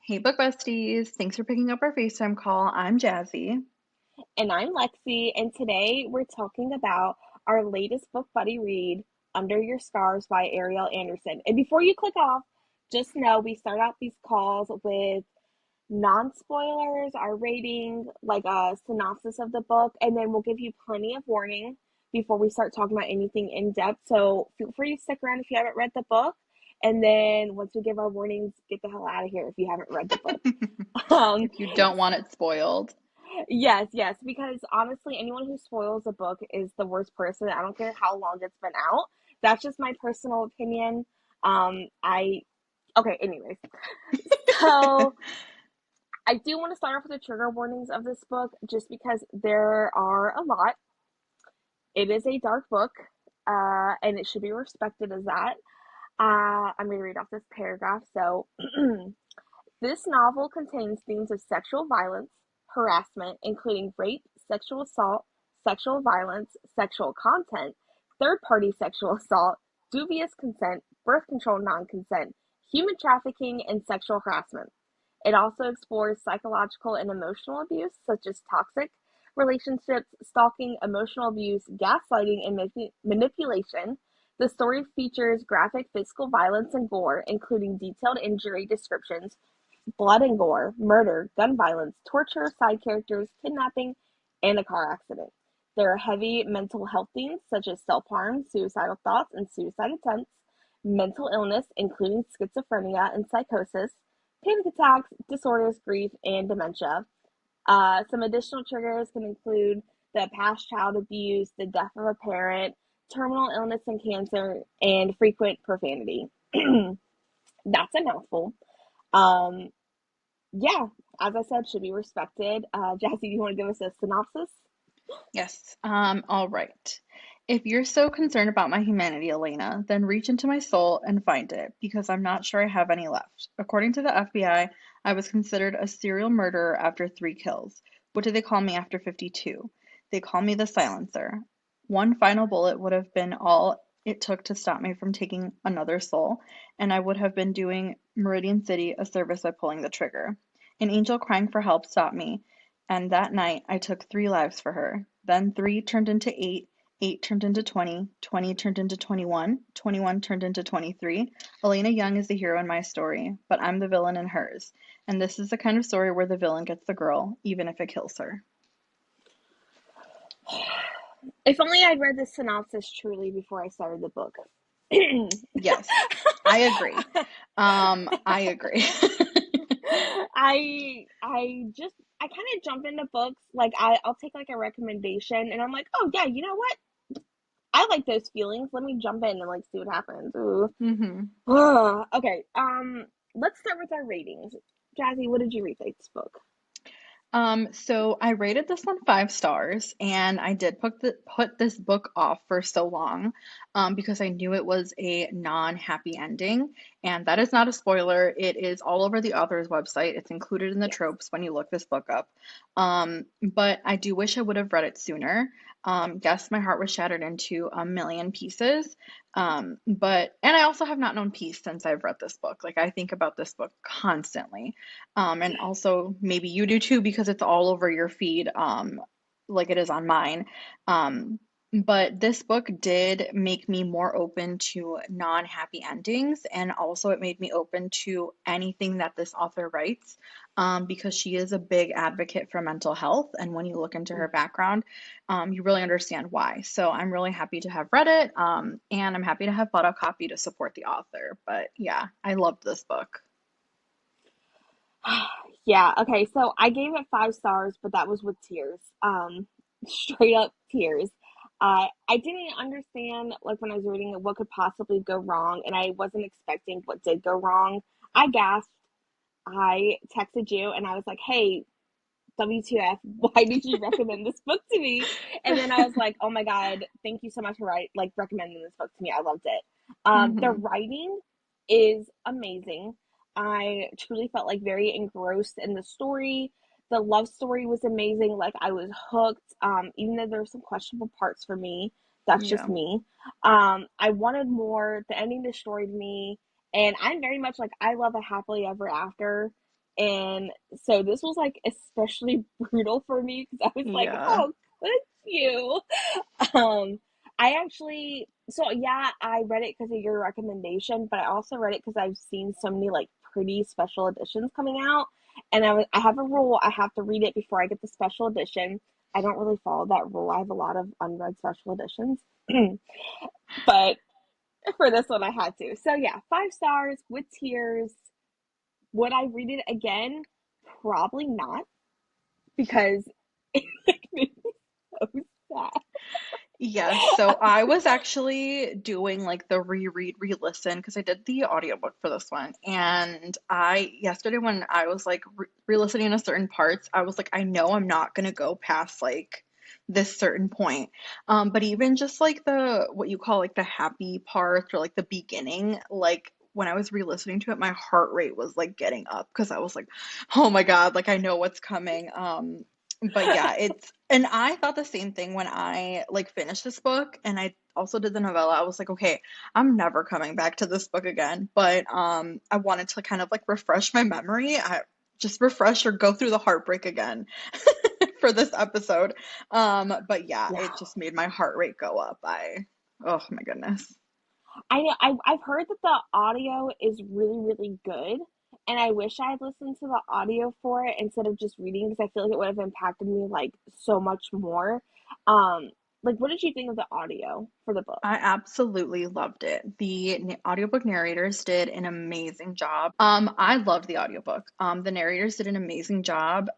Hey, book besties. Thanks for picking up our FaceTime call. I'm Jazzy. And I'm Lexi, and today we're talking about our latest book buddy read, Under Your Scars by Ariel Anderson. And before you click off, just know we start out these calls with non spoilers, our rating, like a synopsis of the book, and then we'll give you plenty of warning before we start talking about anything in depth. So feel free to stick around if you haven't read the book. And then once we give our warnings, get the hell out of here if you haven't read the book. Um, If you don't want it spoiled. Yes, yes, because honestly, anyone who spoils a book is the worst person. I don't care how long it's been out. That's just my personal opinion. I okay, anyways. So I do want to start off with the trigger warnings of this book just because there are a lot. It is a dark book, and it should be respected as that. I'm going to read off this paragraph. So, this novel contains themes of sexual violence, harassment, including rape, sexual assault, sexual violence, sexual content, third party sexual assault, dubious consent, birth control non consent, human trafficking, and sexual harassment. It also explores psychological and emotional abuse, such as toxic relationships, stalking, emotional abuse, gaslighting, and manipulation. The story features graphic physical violence and gore, including detailed injury descriptions, blood and gore, murder, gun violence, torture, side characters, kidnapping, and a car accident. There are heavy mental health themes such as self harm, suicidal thoughts, and suicide attempts, mental illness, including schizophrenia and psychosis, panic attacks, disorders, grief, and dementia. Some additional triggers can include the past child abuse, the death of a parent, terminal illness and cancer, and frequent profanity. That's a mouthful. Um, yeah, as I said, should be respected. Jazzy, do you want to give us a synopsis? Yes. All right. If you're so concerned about my humanity, Elena, then reach into my soul and find it, because I'm not sure I have any left. According to the FBI, I was considered a serial murderer after 3 kills. What do they call me after 52? They call me the silencer. One final bullet would have been all it took to stop me from taking another soul, and I would have been doing Meridian City a service by pulling the trigger. An angel crying for help stopped me, and that night I took 3 lives for her. Then 3 turned into 8, 8 turned into 20, 20 turned into 21, 21 turned into 23. Elena Young is the hero in my story, but I'm the villain in hers. And this is the kind of story where the villain gets the girl, even if it kills her. If only I'd read the synopsis truly before I started the book. Yes, I agree. I agree. I kind of jump into books like I'll take like a recommendation and I'm like, oh yeah, you know what? I like those feelings. Let me jump in and like see what happens. Ooh. hmm Okay. Let's start with our ratings. Jazzy, what did you rate this book? So I rated this one 5 stars, and I did put this book off for so long, because I knew it was a non-happy ending, and that is not a spoiler. It is all over the author's website. It's included in the Yes. tropes when you look this book up. But I do wish I would have read it sooner. Yes, my heart was shattered into a million pieces. And I also have not known peace since I've read this book. Like I think about this book constantly. And also maybe you do too because it's all over your feed, like it is on mine. Um, but this book did make me more open to non-happy endings, and also it made me open to anything that this author writes, because she is a big advocate for mental health. And when you look into her background, you really understand why. So I'm really happy to have read it, and I'm happy to have bought a copy to support the author. But yeah, I loved this book. Yeah, okay, so I gave it 5 stars, but that was with tears. Straight up tears. I didn't understand, like, when I was reading it, what could possibly go wrong, and I wasn't expecting what did go wrong. I gasped. I texted you, and I was like, hey, WTF, why did you recommend this book to me? And then I was like, oh my God, thank you so much for recommending this book to me. I loved it. The hmm writing is amazing. I truly felt like very engrossed in the story. The love story was amazing. Like I was hooked. Even though there were some questionable parts for me, that's just Yeah. me. I wanted more. The ending destroyed me. And I'm very much like I love a happily ever after. And so this was like especially brutal for me because I was like, Yeah. how could you? Um, I actually, so yeah, I read it because of your recommendation, but I also read it because I've seen so many like pretty special editions coming out. And I have a rule, I have to read it before I get the special edition. I don't really follow that rule. I have a lot of unread special editions. But for this one, I had to. So yeah, 5 stars with tears. Would I read it again? Probably not, because it made me so sad. Yes, so I was actually doing like the reread, re-listen because I did the audiobook for this one. And I yesterday when I was like re-listening to certain parts, I was like, I know I'm not gonna go past like this certain point. But even just like the what you call like the happy parts or like the beginning, like when I was re-listening to it, my heart rate was like getting up because I was like, oh my God, like I know what's coming. But yeah, it's and I thought the same thing when I like finished this book and I also did the novella. I was like, okay, I'm never coming back to this book again. But I wanted to kind of like refresh my memory. I just refresh or go through the heartbreak again for this episode. But yeah, Yeah. it just made my heart rate go up. Oh my goodness. I know I've heard that the audio is really, really good. And I wish I had listened to the audio for it instead of just reading because I feel like it would have impacted me like so much more. Um, like what did you think of the audio for the book? I absolutely loved it. The audiobook narrators did an amazing job. I loved the audiobook. The narrators did an amazing job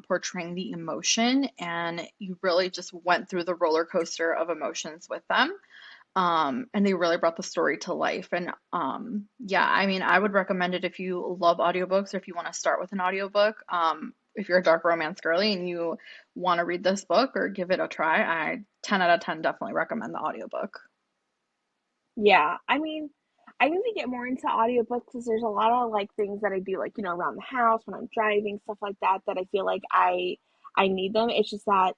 portraying the emotion, and you really just went through the roller coaster of emotions with them. And they really brought the story to life. And yeah, I mean, I would recommend it if you love audiobooks or if you want to start with an audiobook. If you're a dark romance girly and you want to read this book or give it a try, I 10 out of 10 definitely recommend the audiobook. Yeah, I mean, I need to get more into audiobooks because there's a lot of like things that I do like, around the house when I'm driving, stuff like that, that I feel like I need them. It's just that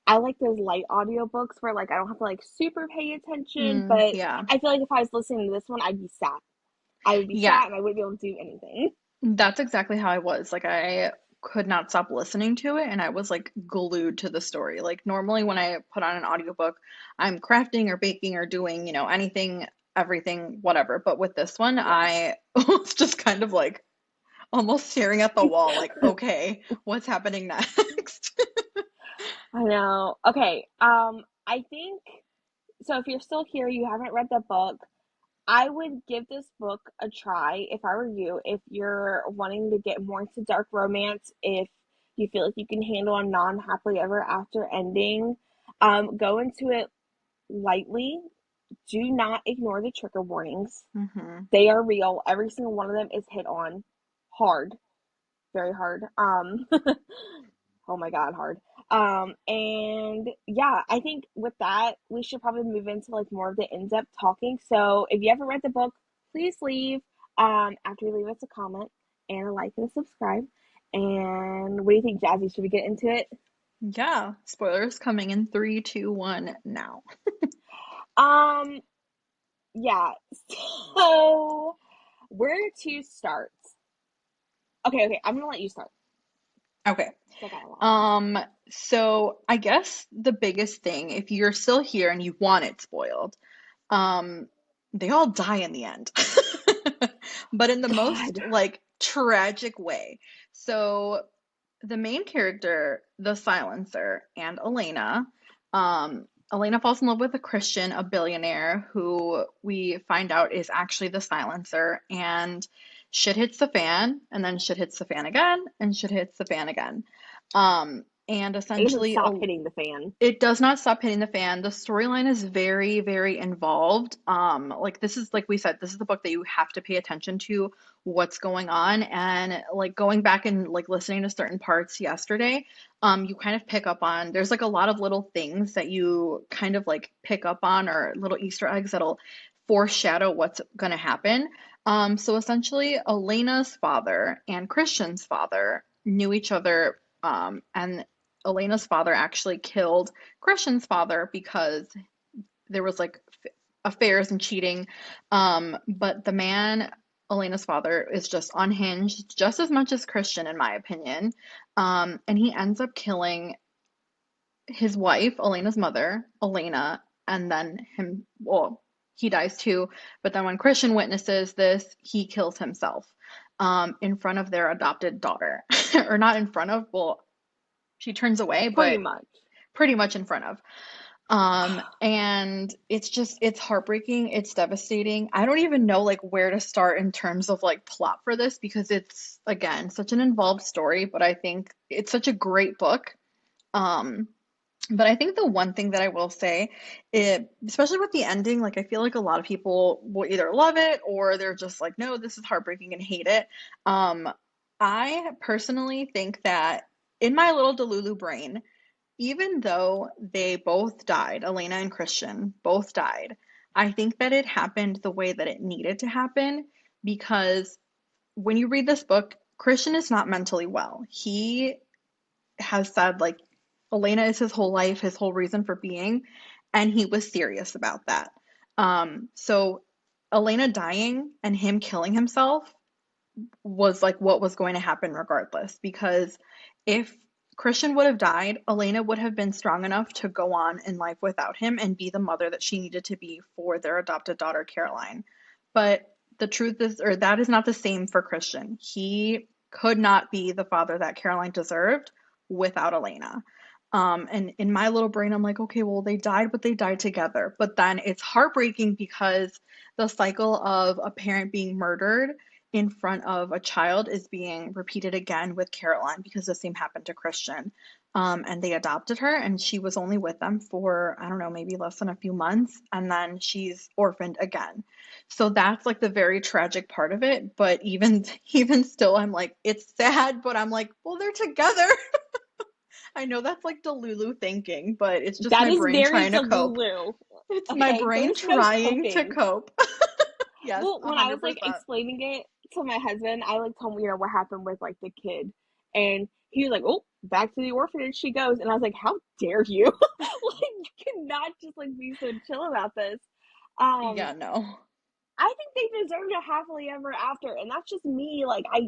I like those light audiobooks where like I don't have to like super pay attention, but Yeah. I feel like if I was listening to this one, I'd be sat. I would be Yeah. sat and I wouldn't be able to do anything. That's exactly how I was. Like I could not stop listening to it and I was like glued to the story. Like normally when I put on an audiobook, I'm crafting or baking or doing, anything, everything, whatever. But with this one, Yeah. I was just kind of like almost staring at the wall, like, okay, what's happening next? I know. Okay. I think so if you're still here, you haven't read the book, I would give this book a try if I were you. If you're wanting to get more into dark romance, if you feel like you can handle a non-happily ever after ending, go into it lightly. Do not ignore the trigger warnings. Hmm. They are real. Every single one of them is hit on hard, very hard. Oh my God, hard. And yeah, I think with that, we should probably move into like more of the in-depth talking. So if you ever read the book, please leave after you leave us a comment and a like and a subscribe. And what do you think, Jazzy? Should we get into it? Yeah, spoilers coming in three, two, one, now. Um, yeah. So where to start? Okay, I'm gonna let you start Okay. because I got a lot. Um, so I guess the biggest thing, if you're still here and you want it spoiled, um, they all die in the end. But in the most God. like tragic way. So the main character, the silencer, and Elena falls in love with a Christian, a billionaire, who we find out is actually the silencer, and shit hits the fan, and then shit hits the fan again, and shit hits the fan again. And It doesn't essentially, stop hitting the fan. it does not stop hitting the fan. The storyline is very, very involved. Like this is like we said, this is the book that you have to pay attention to what's going on. And like going back and like listening to certain parts yesterday, you kind of pick up on there's like a lot of little things that you kind of like pick up on or little Easter eggs that'll foreshadow what's gonna happen. So essentially Elena's father and Christian's father knew each other and Elena's father actually killed Christian's father because there was like affairs and cheating. But the man Elena's father is just unhinged, just as much as Christian, in my opinion. And he ends up killing his wife, Elena's mother, Elena, and then him. Well, he dies too. But then when Christian witnesses this, he kills himself in front of their adopted daughter. Or not in front of, well, she turns away, Pretty but much. pretty much in front of. And it's just, it's heartbreaking. It's devastating. I don't even know like where to start in terms of like plot for this because it's, again, such an involved story, but I think it's such a great book. Um, but I think the one thing that I will say, especially with the ending, like I feel like a lot of people will either love it or they're just like, no, this is heartbreaking and hate it. Um, I personally think that in my little Delulu brain, even though they both died, Elena and Christian both died, I think that it happened the way that it needed to happen because when you read this book, Christian is not mentally well. He has said, like, Elena is his whole life, his whole reason for being, and he was serious about that. So Elena dying and him killing himself was like what was going to happen regardless. Because if Christian would have died, Elena would have been strong enough to go on in life without him and be the mother that she needed to be for their adopted daughter, Caroline. But the truth is, or that is not the same for Christian. He could not be the father that Caroline deserved without Elena. And in my little brain, I'm like, okay, well, they died, but they died together. But then it's heartbreaking because the cycle of a parent being murdered in front of a child is being repeated again with Caroline because the same happened to Christian. And they adopted her, and she was only with them for, I don't know, maybe less than a few months, and then she's orphaned again. So that's like the very tragic part of it. But even still, I'm like, it's sad, but I'm like, well, they're together. I know that's like Delulu thinking, but it's just That my is brain very trying to cope. Delulu. It's my Okay, brain there's no trying to coping. cope. Yes, Well, when I was like 100%. explaining it to my husband, I like told him, what happened with like the kid. And he was like, "Oh, back to the orphanage she goes." And I was like, "How dare you?" Like you cannot just like be so chill about this. Yeah, Um, no. I think they deserved a happily ever after, and that's just me. Like I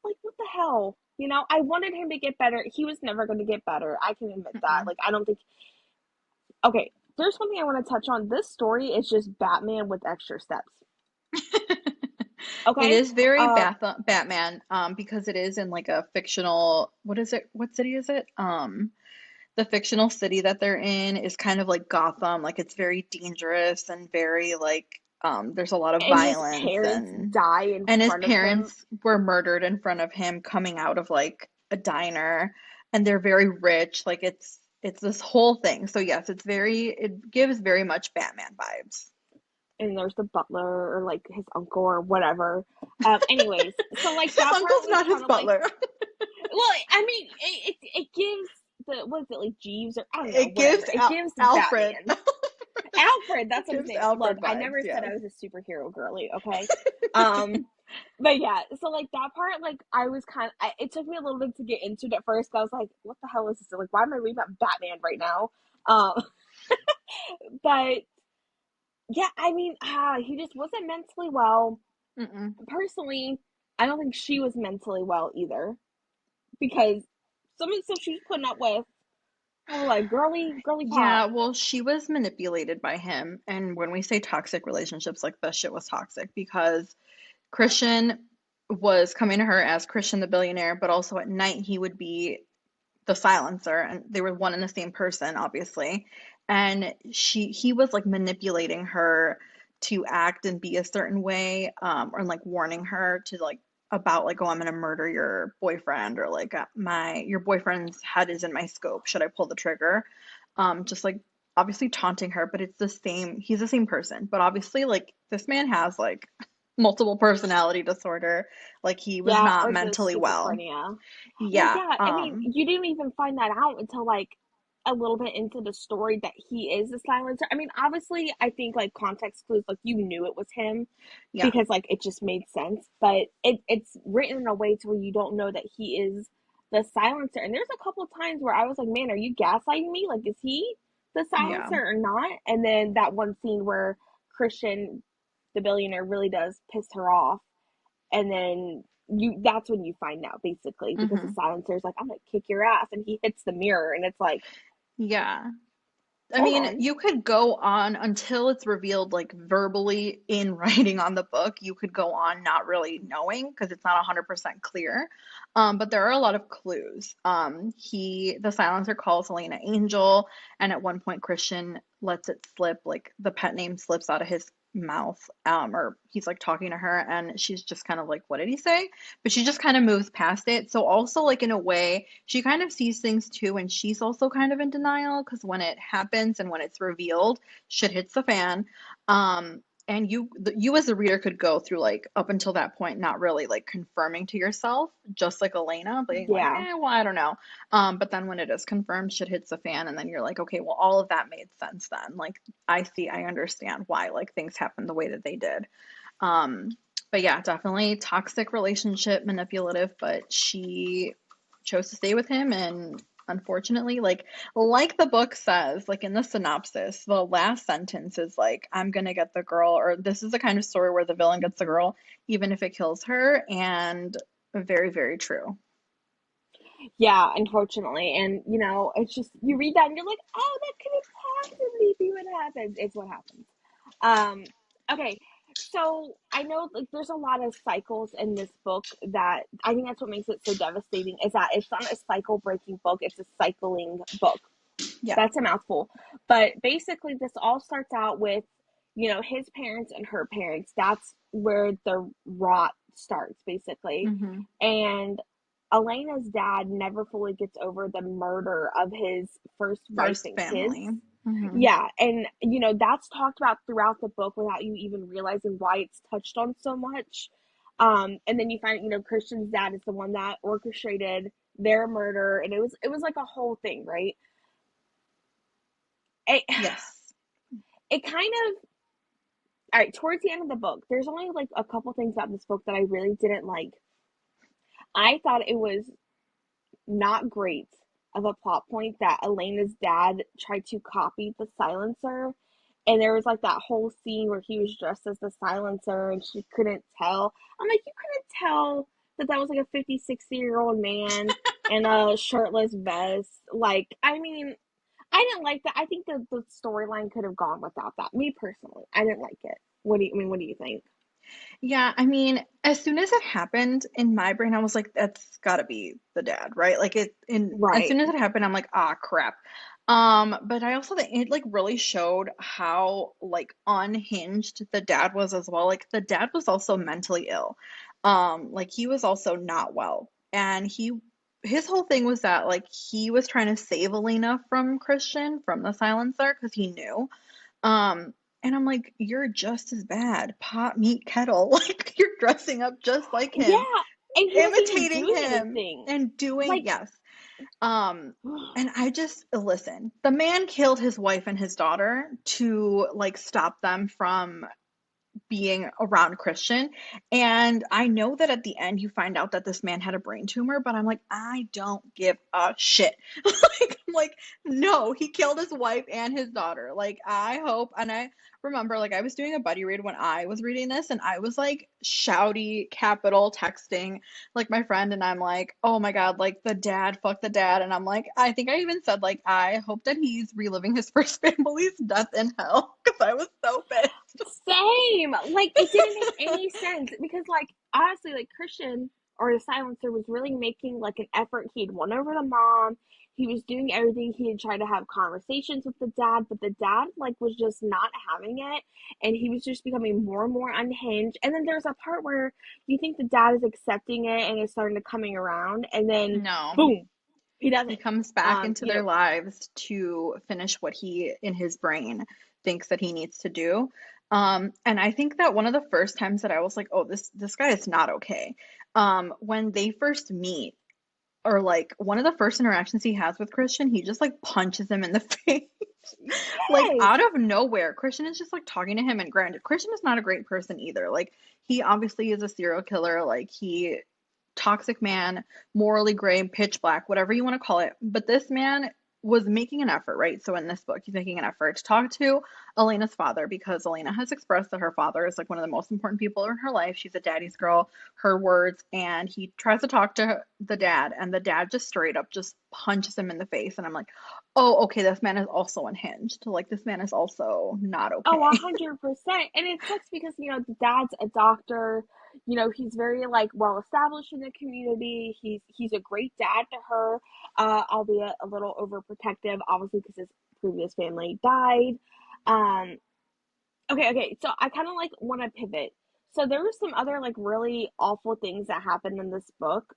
like what the hell? I wanted him to get better. He was never going to get better. I can admit that. Mm-mm. Like I don't think. Okay, there's one thing I want to touch on. This story is just Batman with extra steps. It Okay. is very Uh, Batman, because it is in like a fictional, what is it? What city is it? The fictional city that they're in is kind of like Gotham, like it's very dangerous and very like there's a lot of and his violence parents die in and his front of him. parents were murdered in front of him coming out of like a diner and they're very rich, like it's this whole thing. So yes, it gives very much Batman vibes. And there's the butler or like his uncle or whatever. Anyways, so like His that part uncle's was not his kind of like, butler. well, I mean, it gives the what is it like Jeeves or I don't know, It whatever. gives It gives Alfred. Batman. Alfred, It that's what his gives name. Look, Alfred I vibes, never said yes. I was a superhero girly, okay? Um, but yeah, so like that part, like I was it took me a little bit to get into it at first. I was like, what the hell is this? Like, why am I reading about Batman right now? Um, but yeah, I mean, he just wasn't mentally well. Mm-mm. Personally, I don't think she was mentally well either because some of the stuff she was putting up with, I was like, girly pop. Yeah, well, she was manipulated by him. And when we say toxic relationships, like this shit was toxic because Christian was coming to her as Christian the billionaire, but also at night he would be the silencer, and they were one and the same person, obviously. And he was like manipulating her to act and be a certain way, or like warning her to like about like, oh, I'm gonna murder your boyfriend, or like my your boyfriend's head is in my scope. Should I pull the trigger? Just like obviously taunting her, but it's the same. He's the same person, but obviously like this man has like multiple personality disorder. Like he was Yeah, not or just mentally well. schizophrenia. Well, Yeah. yeah, I mean, you didn't even find that out until like a little bit into the story that he is a silencer. I mean, obviously, I think like context clues, like you knew it was him Yeah. because like it just made sense, but it's written in a way to where you don't know that he is the silencer. And there's a couple times where I was like, man, are you gaslighting me? Like, is he the Yeah. silencer or not? And then that one scene where Christian the billionaire really does piss her off, and then that's when you find out basically because the Hmm. silencer's like, I'm gonna kick your ass, and he hits the mirror, and it's like, Yeah. I hold mean, on. you could go on until it's revealed, like verbally in writing on the book. You could go on not really knowing because it's not 100% clear. But there are a lot of clues. The silencer calls Helena Angel, and at one point, Christian lets it slip, like the pet name slips out of his mouth. Or he's like talking to her, and she's just kind of like, "What did he say?" But she just kind of moves past it. So also, like in a way, she kind of sees things too, and she's also kind of in denial because when it happens and when it's revealed, shit hits the fan. And you as a reader could go through like up until that point, not really like confirming to yourself, just like Elena, being like, Yeah. well, I don't know. But then when it is confirmed, shit hits the fan, and then you're like, okay, well, all of that made sense then. Like, I understand why like things happened the way that they did. Um, but yeah, definitely toxic relationship, manipulative, but she chose to stay with him and unfortunately, like the book says, like in the synopsis, the last sentence is like, I'm gonna get the girl, or this is the kind of story where the villain gets the girl, even if it kills her, and very, very true. Yeah, unfortunately. And it's just you read that and you're like, oh, that couldn't possibly be what happens. It's what happens. Um, okay. So I know like there's a lot of cycles in this book that I think that's what makes it so devastating is that it's not a cycle breaking book, it's a cycling book. Yeah. That's a mouthful. But basically this all starts out with, his parents and her parents. That's where the rot starts, basically. Hmm. And Elena's dad never fully gets over the murder of his first wife First and kids. family. Hmm. Yeah, and that's talked about throughout the book without you even realizing why it's touched on so much. And then you find, Christian's dad is the one that orchestrated their murder, and it was like a whole thing, right? It Yes. it kind of all right, towards the end of the book, there's only like a couple things about this book that I really didn't like. I thought it was not great of a plot point that Elena's dad tried to copy the silencer. And there was like that whole scene where he was dressed as the silencer and she couldn't tell. I'm like, you couldn't tell that was like a 50, 60-year-old man in a shirtless vest. Like, I mean, I didn't like that. I think the storyline could have gone without that. Me personally, I didn't like it. What do you think? Yeah, I mean, as soon as it happened in my brain, I was like, that's gotta be the dad, right? As Right. soon as it happened, I'm like, ah, crap. But I also think it like really showed how like unhinged the dad was as well. Like the dad was also mentally ill. Like he was also not well. And his whole thing was that like he was trying to save Elena from Christian, from the silencer, because he knew. Um, and I'm like, you're just as bad. Pot, meat, kettle. Like you're dressing up just like him, Yeah, and he wasn't even imitating doing him, anything. and doing, Like, yes. And I just listen. The man killed his wife and his daughter to like stop them from being around Christian. And I know that at the end you find out that this man had a brain tumor, but I'm like, I don't give a shit. I'm like, no, he killed his wife and his daughter. Like, I hope, and I remember, like, I was doing a buddy read when I was reading this, and I was like, shouty, capital texting, like, my friend, and I'm like, oh my God, like, the dad, fuck the dad. And I'm like, I think I even said, like, I hope that he's reliving his first family's death in hell, because I was so pissed. same. Like, it didn't make any sense because, like, honestly, like Christian or the silencer was really making like an effort. He had won over the mom. He was doing everything. He had tried to have conversations with the dad, but the dad like was just not having it, and he was just becoming more and more unhinged. And then there's a part where you think the dad is accepting it and is starting to coming around, and then No. boom, he He doesn't. comes back into You their know, lives to finish what he, in his brain, thinks that he needs to do. And I think that one of the first times that I was like, oh, this guy is not okay. When they first meet, or like one of the first interactions he has with Christian, he just like punches him in the face. Like yes, out of nowhere. Christian is just like talking to him, and granted, Christian is not a great person either. Like he obviously is a serial killer. Like toxic man, morally gray, pitch black, whatever you want to call it. But this man was making an effort, right? So in this book, he's making an effort to talk to Elena's father because Elena has expressed that her father is like one of the most important people in her life. She's a daddy's girl, her words, and he tries to talk to the dad, and the dad just straight up just punches him in the face. And I'm like, oh, okay, this man is also unhinged. Like this man is also not Oh, okay. 100%. And it sucks because, the dad's a doctor. He's very like well established in the community. He's a great dad to her, albeit a little overprotective, obviously because his previous family died. Um, okay. So I kind of like want to pivot. So there were some other like really awful things that happened in this book.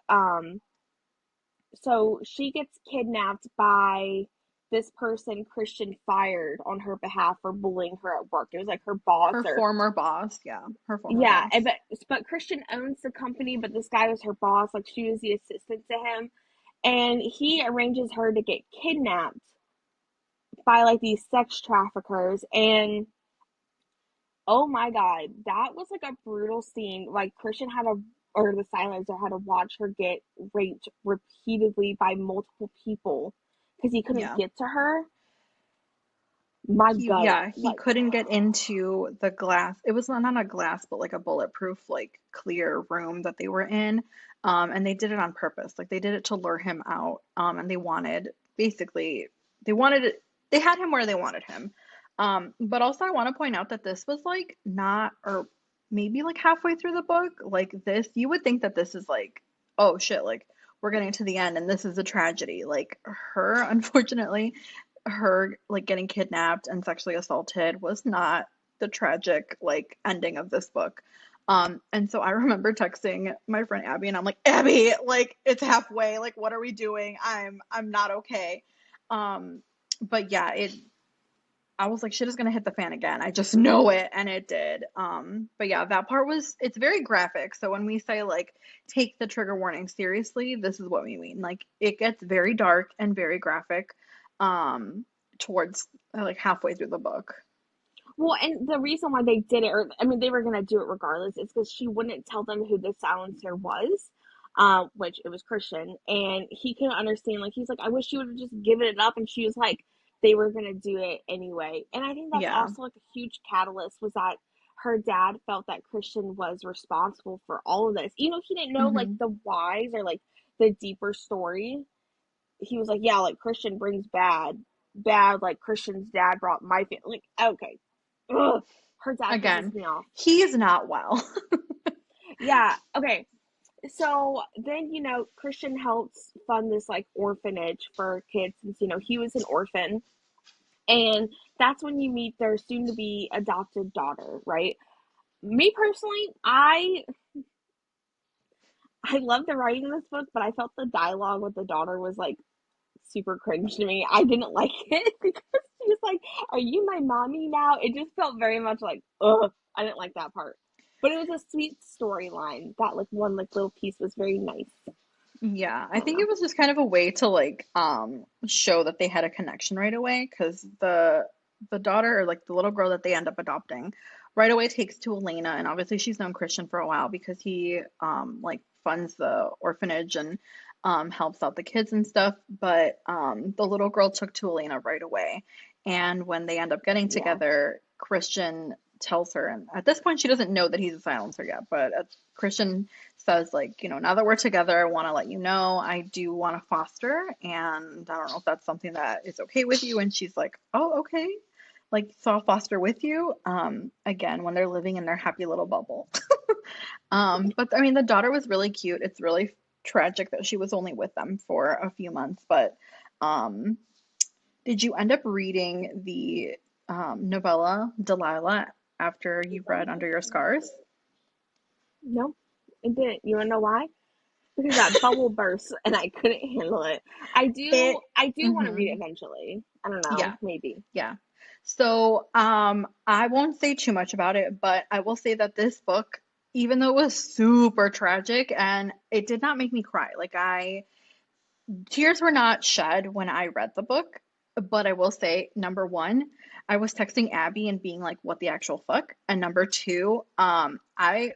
So she gets kidnapped by this person Christian fired on her behalf for bullying her at work. It was like her boss Her or former boss, yeah, her former yeah, boss. but Christian owns the company, but this guy was her boss, like she was the assistant to him, and he arranges her to get kidnapped by like these sex traffickers and oh my god, that was like a brutal scene. Like Christian had a or the silencer had to watch her get raped repeatedly by multiple people because he couldn't Yeah. get to her. My gut, He like, couldn't get into the glass. It was not a glass, but like a bulletproof, like clear room that they were in. And they did it on purpose. Like they did it to lure him out. And they wanted basically they wanted it, they had him where they wanted him. But also I want to point out that this was like not or maybe like halfway through the book. Like this, you would think that this is like, oh shit, like we're getting to the end and this is a tragedy. Like her, unfortunately her like getting kidnapped and sexually assaulted was not the tragic like ending of this book. And so I remember texting my friend Abby and I'm like, Abby, like it's halfway, like what are we doing? I'm not okay. But yeah, it I was like, shit is gonna hit the fan again. I just know it, and it did. But yeah, that part was it's very graphic. So when we say like take the trigger warning seriously, this is what we mean. Like it gets very dark and very graphic, um, towards like halfway through the book. well, and the reason why they did it, or I mean, they were gonna do it regardless, is because she wouldn't tell them who the silencer was, which it was Christian, and he couldn't understand. Like he's like, I wish you would have just given it up, and she was like, they were gonna do it anyway, and I think that's Yeah. also like a huge catalyst was that her dad felt that Christian was responsible for all of this. He didn't know like Hmm. the whys or like the deeper story. He was like, yeah, like Christian brings bad, like Christian's dad brought my family. Like, okay, ugh, her dad pisses Again, me off. he is not well. Yeah, okay. So then, Christian helps fund this like orphanage for kids since, he was an orphan. And that's when you meet their soon to be adopted daughter, right? Me personally, I love the writing in this book, but I felt the dialogue with the daughter was like super cringe to me. I didn't like it because she was like, "Are you my mommy now?" It just felt very much like, ugh. I didn't like that part. But it was a sweet storyline. That like one like little piece was very nice. Yeah, I I don't think know. it was just kind of a way to like show that they had a connection right away because the daughter or like the little girl that they end up adopting right away takes to Elena and obviously she's known Christian for a while because he like funds the orphanage and helps out the kids and stuff, but the little girl took to Elena right away. And when they end up getting Yeah. together, Christian tells her, and at this point she doesn't know that he's a silencer yet, but Christian says like, now that we're together, I want to let you know I do want to foster, and I don't know if that's something that is okay with you. And she's like, oh, okay. Like, so I'll foster with you. Again, when they're living in their happy little bubble. But I mean, the daughter was really cute. It's really tragic that she was only with them for a few months. But um, did you end up reading the novella Delilah after you read Under Your Scars? No, it didn't. You wanna know why? Because that bubble burst and I couldn't handle it. I It, do I do want to read mm-hmm. it eventually. I don't know, Yeah. maybe. Yeah. So, I won't say too much about it, but I will say that this book, even though it was super tragic and it did not make me cry, tears were not shed when I read the book, but I will say, number one, I was texting Abby and being like, what the actual fuck? And number two, I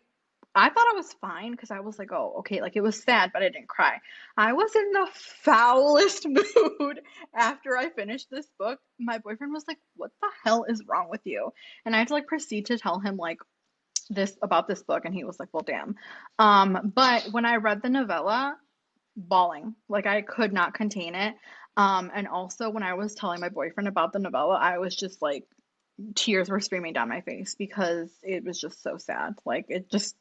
I thought I was fine because I was like, oh, okay, like it was sad, but I didn't cry. I was in the foulest mood after I finished this book. My boyfriend was like, what the hell is wrong with you? And I had to like proceed to tell him like this about this book, and he was like, well, damn. But when I read the novella, bawling, like I could not contain it. And also when I was telling my boyfriend about the novella, I was just like tears were streaming down my face because it was just so sad. Like it just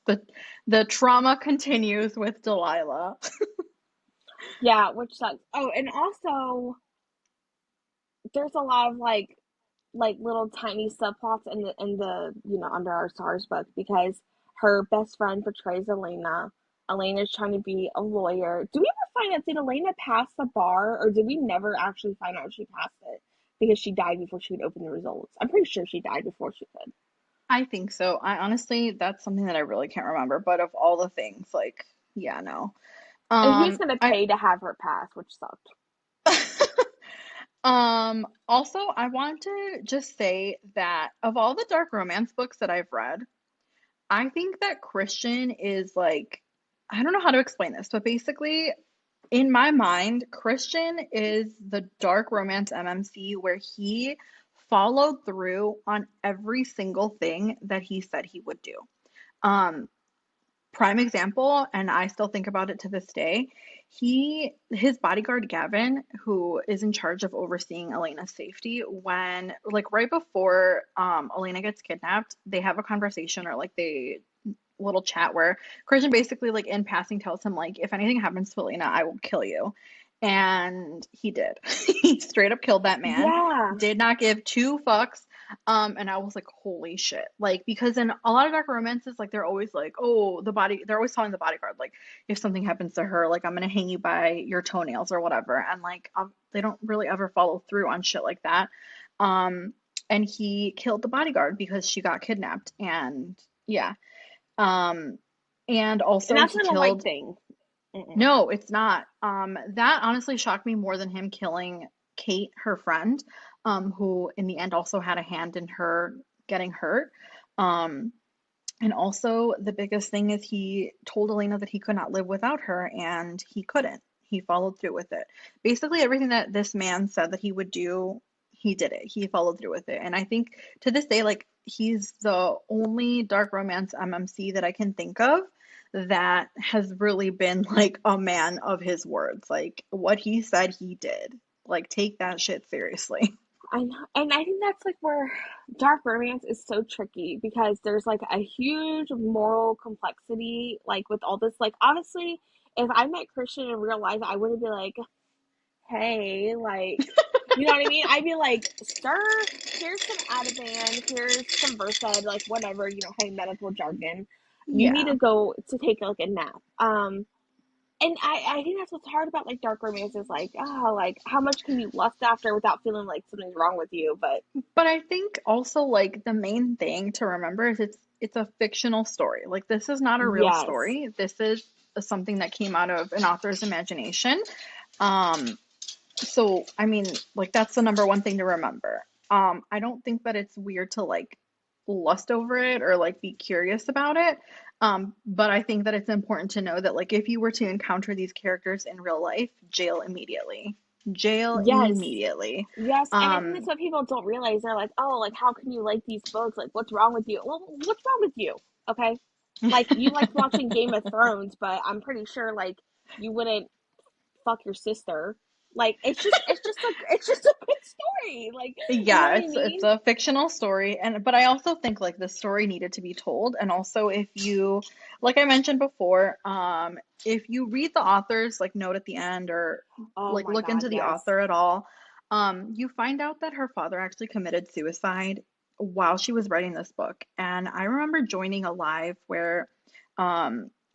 the trauma continues with Delilah. Yeah, which sucks. Oh, and also there's a lot of like little tiny subplots in the Under Our Stars book because her best friend portrays Elena. Elena's trying to be a lawyer. Do we ever find out, did Elena pass the bar, or did we never actually find out she passed it because she died before she could open the results? I'm pretty sure she died before she could. I think so. I honestly that's something that I really can't remember, but of all the things, like yeah, no. And he's Um gonna I pay to have her pass, which sucked. also I want to just say that of all the dark romance books that I've read, I think that Christian is like I don't know how to explain this, but basically in my mind, Christian is the dark romance MMC where he followed through on every single thing that he said he would do. Um, Prime example, and I still think about it to this day. His bodyguard Gavin, who is in charge of overseeing Elena's safety, when like right before Elena gets kidnapped, they have a conversation or like they little chat where Christian basically like in passing tells him like if anything happens to Elena, I will kill you. And he did. He straight up killed that man. Yeah. Did not give two fucks. And I was like, holy shit. Like, because in a lot of dark romances, like they're always like, oh, they're always telling the bodyguard, like, if something happens to her, like I'm gonna hang you by your toenails or whatever. And like they don't really ever follow through on shit like that. Um, and he killed the bodyguard because she got kidnapped. And yeah. Um, and And also that's he not a light killed, thing. Mm-mm. no, it's not. That honestly shocked me more than him killing Kate, her friend, who in the end also had a hand in her getting hurt. Um, and also the biggest thing is he told Elena that he could not live without her, and he couldn't. He followed through with it. Basically, everything that this man said that he would do, he did it. He followed through with it. And I think to this day, like he's the only dark romance MMC that I can think of that has really been like a man of his words. Like what he said, he did. Like take that shit seriously. I know, and I think that's like where dark romance is so tricky because there's like a huge moral complexity, like with all this. Like, honestly, if I met Christian in real life, I wouldn't be like, hey, like, you know what I mean? I'd be like, sir, here's some Ativan, here's some Versed, like, whatever, hey, medical jargon. You need Yeah. to go to take like a nap. And I think that's what's hard about like dark romance is like, like how much can you lust after without feeling like something's wrong with you? But But I think also like the main thing to remember is it's a fictional story. Like this is not a real yes, story. This is something that came out of an author's imagination. Um, so I mean, like that's the number one thing to remember. I don't think that it's weird to like lust over it or like be curious about it. But I think that it's important to know that like if you were to encounter these characters in real life, jail immediately. Jail yes, immediately. yes. And I think that's Um, what people don't realize. They're like, oh, like how can you like these books? Like, what's wrong with you? Well, what's wrong with you? Okay, like you liked watching Game of Thrones, but I'm pretty sure like you wouldn't fuck your sister. Like it's just a good story. Like, you know Yeah, what I it's mean? a fictional story and but I also think like the story needed to be told and also if you like I mentioned before, if you read the author's like note at the end or Oh like my look God, into the yes. author at all, you find out that her father actually committed suicide while she was writing this book. And I remember joining a live where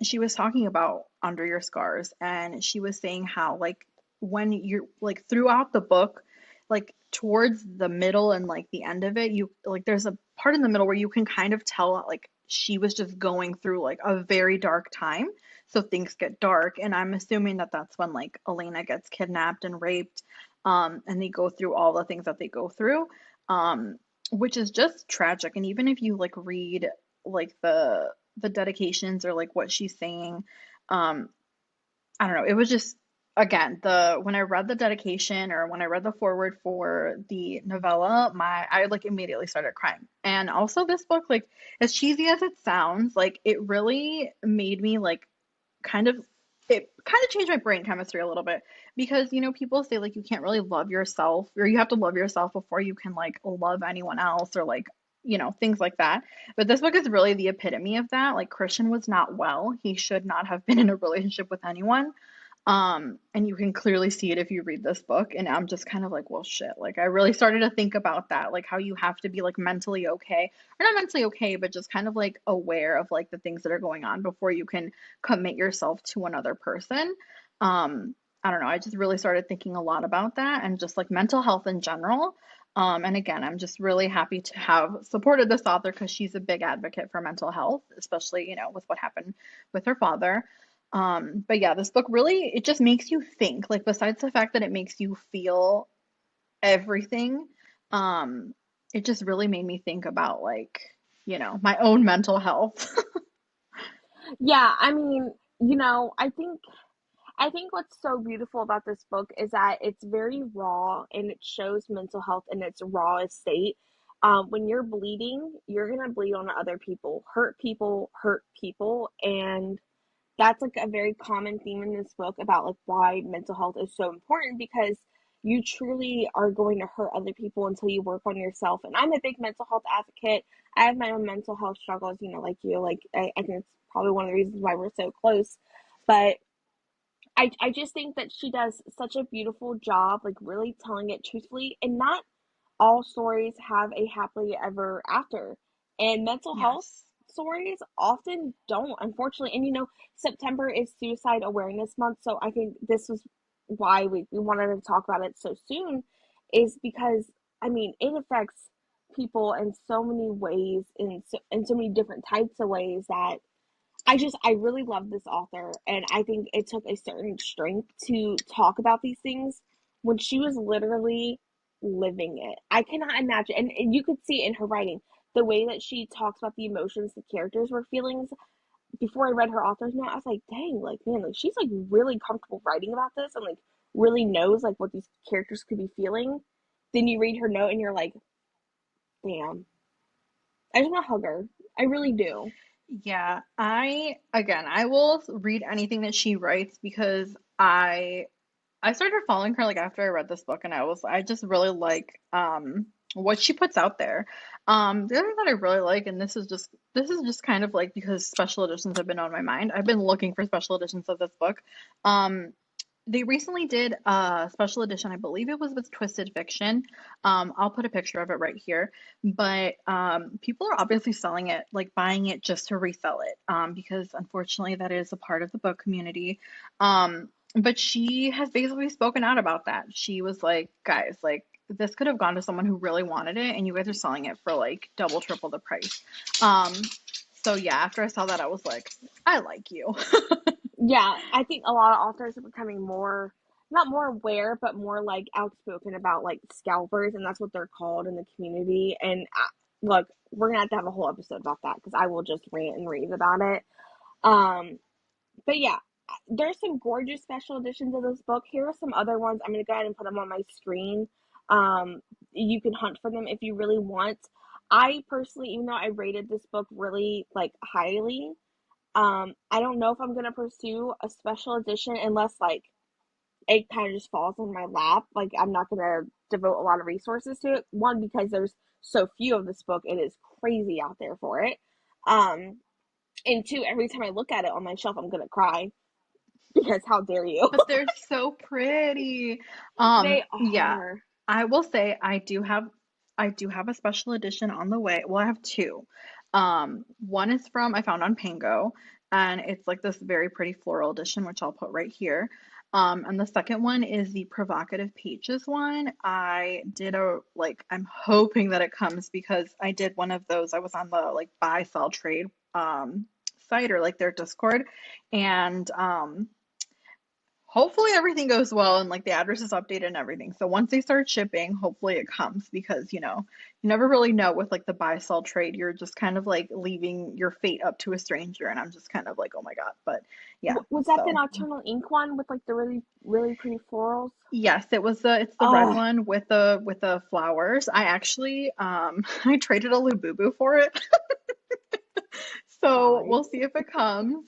she was talking about Under Your Scars and she was saying how like when you're like throughout the book like towards the middle and like the end of it, you like there's a part in the middle where you can kind of tell like she was just going through like a very dark time. So things get dark, and I'm assuming that that's when like Elena gets kidnapped and raped, and they go through all the things that they go through, um, which is just tragic. And even if you like read like the dedications or like what she's saying. Um, I don't know. It was just again the when I read the dedication or when I read the forward for the novella, my I like immediately started crying. And also this book, like as cheesy as it sounds, like it really made me like kind of it kind of changed my brain chemistry a little bit because people say like you can't really love yourself or you have to love yourself before you can like love anyone else or like things like that. But this book is really the epitome of that. Like Christian was not well. He should not have been in a relationship with anyone. And you can clearly see it if you read this book. And I'm just kind of like, well, shit. Like, I really started to think about that, like how you have to be like mentally okay, or not mentally okay, but just kind of like aware of like the things that are going on before you can commit yourself to another person. Um, I don't know. I just really started thinking a lot about that and just like mental health in general. And again, I'm just really happy to have supported this author because she's a big advocate for mental health, especially, with what happened with her father. But yeah, this book really, it just makes you think. Like, besides the fact that it makes you feel everything, um, it just really made me think about like, my own mental health. Yeah, I mean, I think what's so beautiful about this book is that it's very raw and it shows mental health in its rawest state. When you're bleeding, you're gonna bleed on other people, hurt people, and that's like a very common theme in this book about like why mental health is so important because you truly are going to hurt other people until you work on yourself. And I'm a big mental health advocate. I have my own mental health struggles, like you. Like I think it's probably one of the reasons why we're so close. But I just think that she does such a beautiful job, like really telling it truthfully. And not all stories have a happily ever after. And mental health Yes. stories often don't, unfortunately. And September is Suicide Awareness Month. So I think this was why we wanted to talk about it so soon, is because, I mean, it affects people in so many ways, in so many different types of ways that I really love this author, and I think it took a certain strength to talk about these things when she was literally living it. I cannot imagine, and you could see it in her writing, the way that she talks about the emotions the characters were feeling. Before I read her author's note, I was like, dang, like man, like she's like really comfortable writing about this and like really knows like what these characters could be feeling. Then you read her note and you're like, damn, I just want to hug her. I really do. Yeah, I will read anything that she writes because I started following her like after I read this book and I just really like what she puts out there. The other thing that I really like, and this is just kind of like because special editions have been on my mind. I've been looking for special editions of this book. Um they recently did a special edition, I believe it was with Twisted Fiction. I'll put a picture of it right here. But people are obviously selling it, like buying it just to resell it, because unfortunately that is a part of the book community. But she has basically spoken out about that. She was like, guys, like this could have gone to someone who really wanted it, and you guys are selling it for like double, triple the price. Um, so yeah, after I saw that, I was like, I like you. Yeah, I think a lot of authors are becoming more, not more aware, but more like outspoken about like scalpers, and that's what they're called in the community. And look, we're gonna have a whole episode about that because I will just rant and rave about it. Um, but yeah, there's some gorgeous special editions of this book. Here are some other ones. I'm gonna go ahead and put them on my screen. Um, you can hunt for them if you really want. I personally, even though I rated this book really like highly, I don't know if I'm gonna pursue a special edition unless like it kind of just falls on my lap. Like I'm not gonna devote a lot of resources to it. One, because there's so few of this book, it is crazy out there for it. Um, and two, every time I look at it on my shelf, I'm gonna cry because how dare you? But they're so pretty. They Yeah, are. I will say I do have a special edition on the way. Well, I have two. One is from I found on Pango, and it's like this very pretty floral edition, which I'll put right here. And the second one is the Provocative Peaches one. I did a like I'm hoping that it comes because I did one of those. I was on the like buy sell trade site or like their Discord, and hopefully everything goes well and like the address is updated and everything. So once they start shipping, hopefully it comes because, you never really know with like the buy sell trade. You're just kind of like leaving your fate up to a stranger and I'm just kind of like, "Oh my God." But yeah. Was that the So, Nocturnal Ink one with like the really, really pretty florals? yes, it's the red Oh, one with the flowers. I actually I traded a Labubu for it. So nice. we'll see if it comes.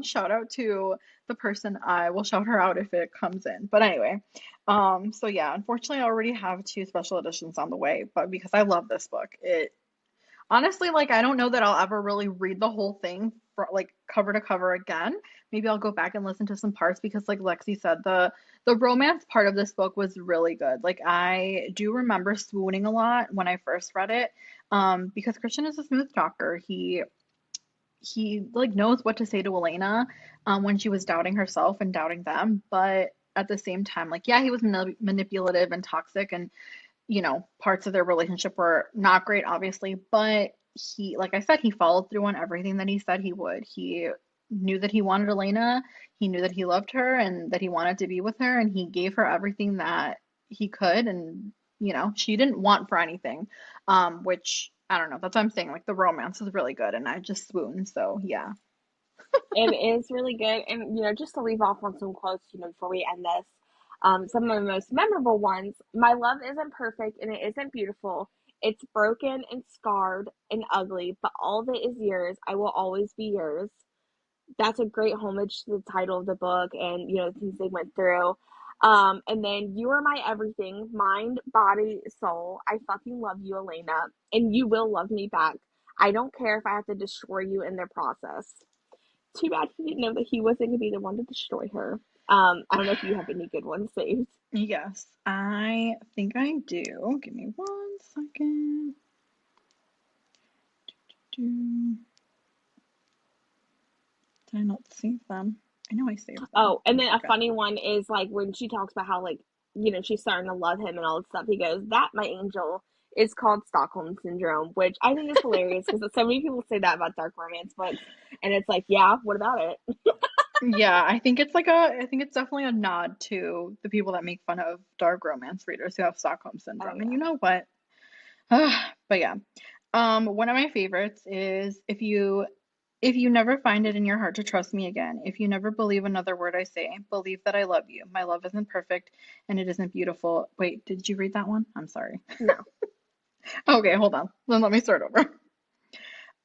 Shout out to the person I will shout her out if it comes in. But anyway, so yeah, unfortunately, I already have two special editions on the way, but because I love this book, it honestly, like, I don't know that I'll ever really read the whole thing like cover to cover again. Maybe I'll go back and listen to some parts because, like Lexi said, the romance part of this book was really good. Like, I do remember swooning a lot when I first read it, because Christian is a smooth talker. He like knows what to say to Elena when she was doubting herself and doubting them, but at the same time, like yeah, he was manipulative and toxic, and parts of their relationship were not great, obviously, but he, like I said, he followed through on everything that he said he would. He knew that he wanted Elena, he knew that he loved her and that he wanted to be with her, and he gave her everything that he could, and she didn't want for anything. Which I don't know, that's what I'm saying. Like the romance is really good, and I just swooned. So yeah. It is really good. And, just to leave off on some quotes, before we end this, some of the most memorable ones. My love isn't perfect and it isn't beautiful. It's broken and scarred and ugly, but all of it is yours. I will always be yours. That's a great homage to the title of the book and, the things they went through. And then you are my everything, mind, body, soul. I fucking love you, Elena, and you will love me back. I don't care if I have to destroy you in the process. Too bad he didn't know that he wasn't gonna be the one to destroy her. I don't know if you have any good ones saved. Yes, I think I do. Give me 1 second. Did I not save them? I know I saved them. Oh, and One then a second. funny one is like when she talks about how like she's starting to love him and all this stuff. He goes, "That my angel is called Stockholm syndrome," which I think is hilarious because so many people say that about dark romance books, and it's like, yeah, what about it? Yeah, I think it's definitely a nod to the people that make fun of dark romance readers who have Stockholm Oh syndrome. And you yeah. know what? But yeah. One of my favorites is if you never find it in your heart to trust me again, if you never believe another word I say, believe that I love you. My love isn't perfect and it isn't beautiful. Wait, did you read that one? I'm sorry. No. Okay, hold on. Then let me start over.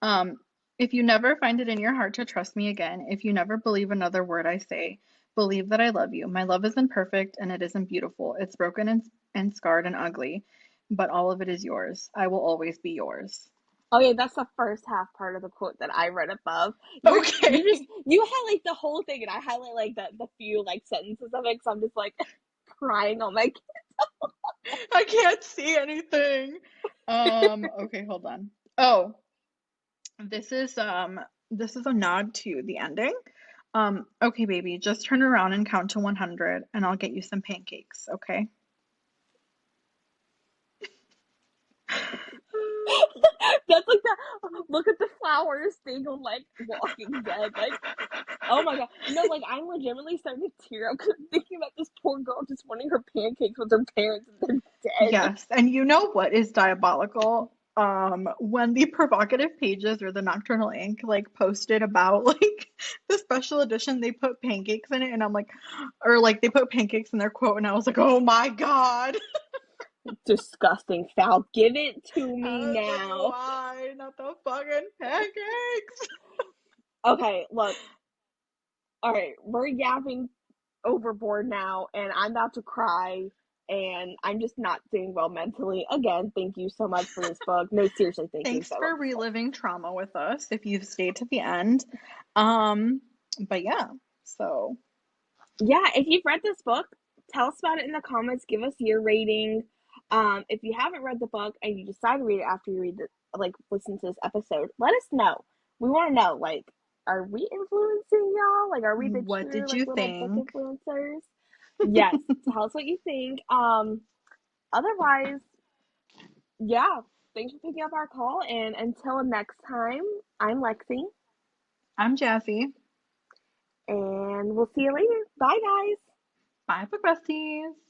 Um, if you never find it in your heart to trust me again, if you never believe another word I say, believe that I love you. My love isn't perfect and it isn't beautiful. It's broken and scarred and ugly, but all of it is yours. I will always be yours. Oh yeah, that's the first half part of the quote that I read above. You just Okay. you highlight the whole thing, and I highlight like the few like sentences of it because I'm just like crying on my. I can't see anything. Okay, hold on. Oh, this is um this is a nod to the ending. Okay, baby, just turn around and count to 100 and I'll get you some pancakes, okay? That's like the look at the flowers thing on like Walking Dead. Like, oh my god, no, like I'm legitimately starting to tear up because I'm thinking about this poor girl just wanting her pancakes with her parents and they're dead. Yes, and you know what is diabolical? When the provocative pages or the Nocturnal Ink like posted about like the special edition, they put pancakes in it, and I'm like, or like they put pancakes in their quote, and I was like, oh my God. Disgusting, foul. Give it to I me was like, now. why not the fucking pancakes? Okay, look. All right, we're yapping overboard now, and I'm about to cry, and I'm just not doing well mentally. Again, thank you so much for this book. No, seriously, thank you. Thanks Because I love for this book. reliving trauma with us if you've stayed to the end. Um, but yeah, so Yeah, if you've read this book, tell us about it in the comments. Give us your rating. If you haven't read the book and you decide to read it after you read the like listen to this episode, let us know. We want to know, like, are we influencing y'all? Like, are we the what true did like you little book think? influencers? Yes, tell us what you think. Otherwise, yeah. Thanks for picking up our call, and until next time, I'm Lexi, I'm Jazzy. and we'll see you later. Bye, guys. Bye, book besties.